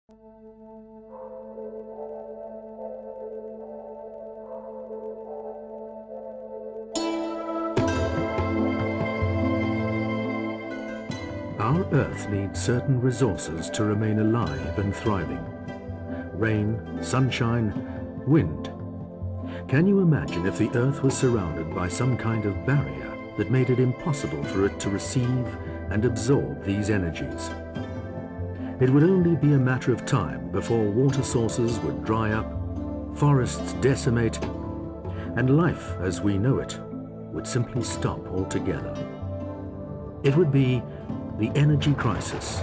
Our Earth needs certain resources to remain alive and thriving. Rain, sunshine, wind. Can you imagine if the Earth was surrounded by some kind of barrier that made it impossible for it to receive and absorb these energies? It would only be a matter of time before water sources would dry up, forests decimate, and life as we know it would simply stop altogether. It would be the energy crisis,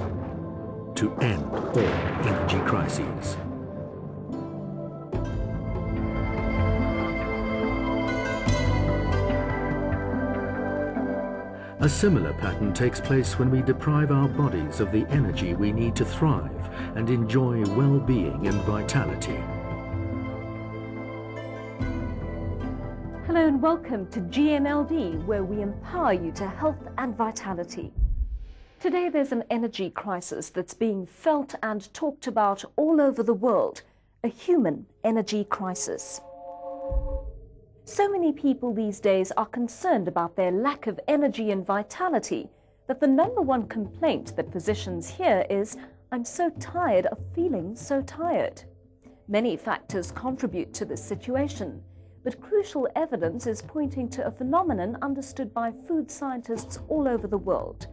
to end all energy crises. A similar pattern takes place when we deprive our bodies of the energy we need to thrive and enjoy well-being and vitality. Hello and welcome to GNLD, where we empower you to health and vitality. Today there's an energy crisis that's being felt and talked about all over the world, a human energy crisis. So many people these days are concerned about their lack of energy and vitality that the #1 complaint that physicians hear is, "I'm so tired of feeling so tired." Many factors contribute to this situation, but crucial evidence is pointing to a phenomenon understood by food scientists all over the world.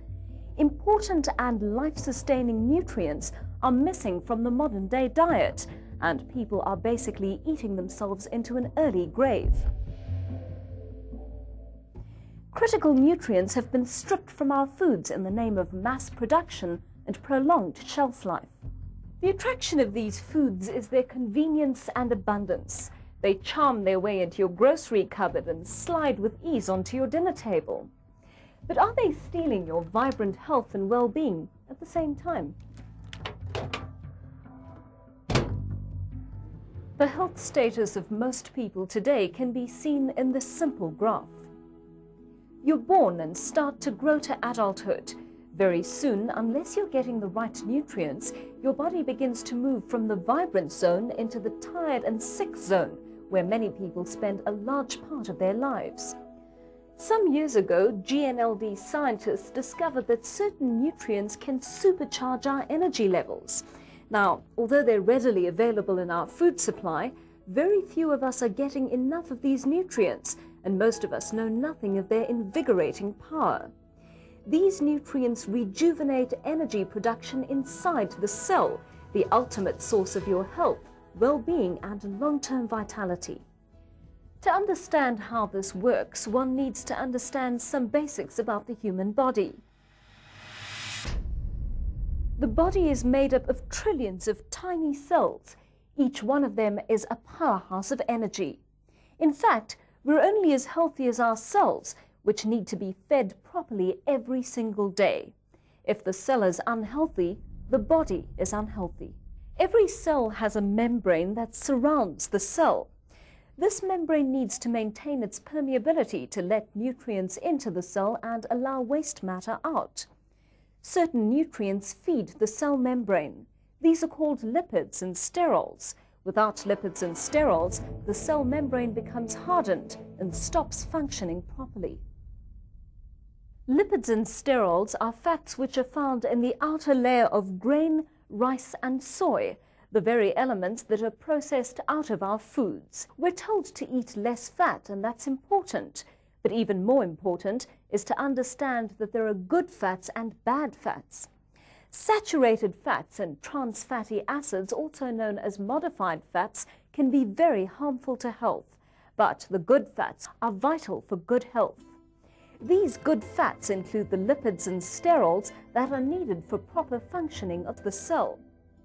Important and life-sustaining nutrients are missing from the modern-day diet, and people are basically eating themselves into an early grave. Critical nutrients have been stripped from our foods in the name of mass production and prolonged shelf life. The attraction of these foods is their convenience and abundance. They charm their way into your grocery cupboard and slide with ease onto your dinner table. But are they stealing your vibrant health and well-being at the same time? The health status of most people today can be seen in this simple graph. You're born and start to grow to adulthood. Very soon, unless you're getting the right nutrients, your body begins to move from the vibrant zone into the tired and sick zone, where many people spend a large part of their lives. Some years ago, GNLD scientists discovered that certain nutrients can supercharge our energy levels. Now, although they're readily available in our food supply, very few of us are getting enough of these nutrients, and most of us know nothing of their invigorating power. These nutrients rejuvenate energy production inside the cell, the ultimate source of your health, well-being, and long-term vitality. To understand how this works, one needs to understand some basics about the human body. The body is made up of trillions of tiny cells. Each one of them is a powerhouse of energy. In fact, we're only as healthy as our cells, which need to be fed properly every single day. If the cell is unhealthy, the body is unhealthy. Every cell has a membrane that surrounds the cell. This membrane needs to maintain its permeability to let nutrients into the cell and allow waste matter out. Certain nutrients feed the cell membrane. These are called lipids and sterols. Without lipids and sterols, the cell membrane becomes hardened and stops functioning properly. Lipids and sterols are fats which are found in the outer layer of grain, rice, and soy, the very elements that are processed out of our foods. We're told to eat less fat, and that's important. But even more important is to understand that there are good fats and bad fats. Saturated fats and trans fatty acids, also known as modified fats, can be very harmful to health. But the good fats are vital for good health. These good fats include the lipids and sterols that are needed for proper functioning of the cell.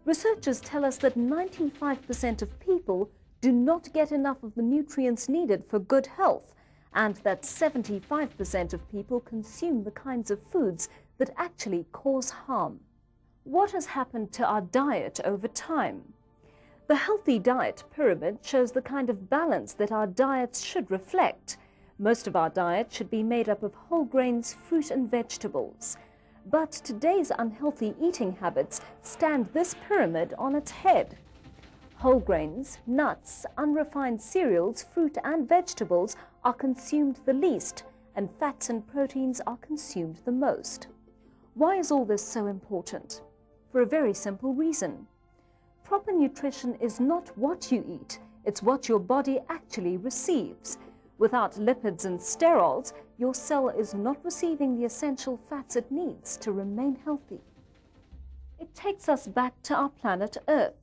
Researchers tell us that 95% of people do not get enough of the nutrients needed for good health, and that 75% of people consume the kinds of foods that actually cause harm. What has happened to our diet over time? The healthy diet pyramid shows the kind of balance that our diets should reflect. Most of our diet should be made up of whole grains, fruit and vegetables. But today's unhealthy eating habits stand this pyramid on its head. Whole grains, nuts, unrefined cereals, fruit and vegetables are consumed the least, and fats and proteins are consumed the most. Why is all this so important? For a very simple reason. Proper nutrition is not what you eat, it's what your body actually receives. Without lipids and sterols, your cell is not receiving the essential fats it needs to remain healthy. It takes us back to our planet Earth.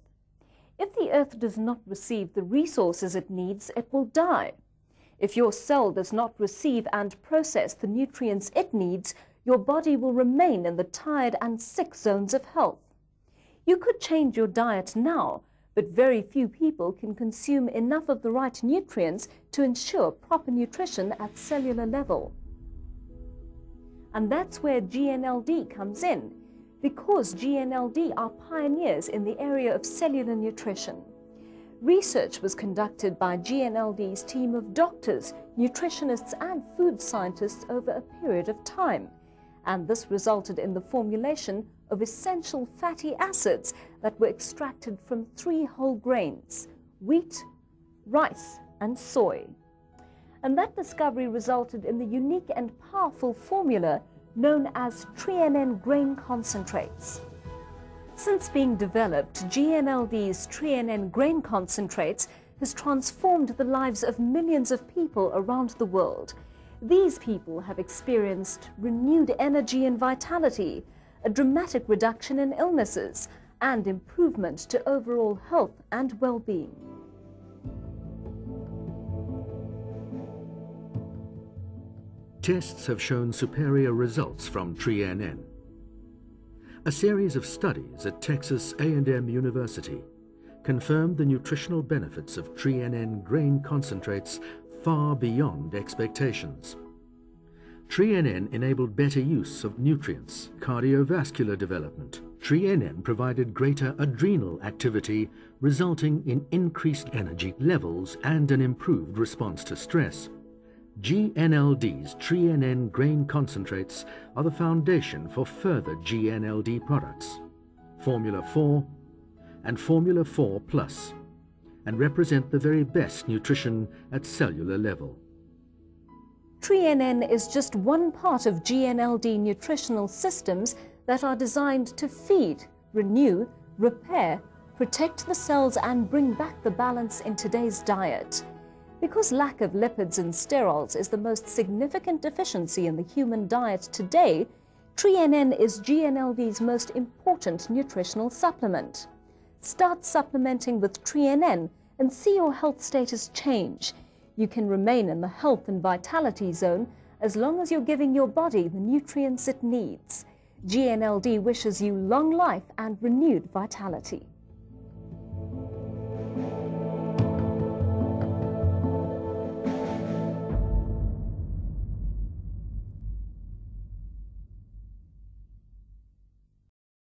If the Earth does not receive the resources it needs, it will die. If your cell does not receive and process the nutrients it needs, your body will remain in the tired and sick zones of health. You could change your diet now, but very few people can consume enough of the right nutrients to ensure proper nutrition at cellular level. And that's where GNLD comes in, because GNLD are pioneers in the area of cellular nutrition. Research was conducted by GNLD's team of doctors, nutritionists and food scientists over a period of time, and this resulted in the formulation of essential fatty acids that were extracted from 3 whole grains: wheat, rice and soy. And that discovery resulted in the unique and powerful formula known as Tre-en-en grain concentrates. Since being developed, GNLD's Tre-en-en grain concentrates has transformed the lives of millions of people around the world. These people have experienced renewed energy and vitality, a dramatic reduction in illnesses, and improvement to overall health and well-being. Tests have shown superior results from Tre-en-en. A series of studies at Texas A&M University confirmed the nutritional benefits of Tre-en-en grain concentrates far beyond expectations. Tre-en-en enabled better use of nutrients, cardiovascular development. Tre-en-en provided greater adrenal activity, resulting in increased energy levels and an improved response to stress. GNLD's Tre-en-en grain concentrates are the foundation for further GNLD products, Formula 4 and Formula 4 Plus, and represent the very best nutrition at cellular level. Tre-en-en is just one part of GNLD nutritional systems that are designed to feed, renew, repair, protect the cells and bring back the balance in today's diet. Because lack of lipids and sterols is the most significant deficiency in the human diet today, Tre-en-en is GNLD's most important nutritional supplement. Start supplementing with Tre-en-en and see your health status change. You can remain in the health and vitality zone as long as you're giving your body the nutrients it needs. GNLD wishes you long life and renewed vitality.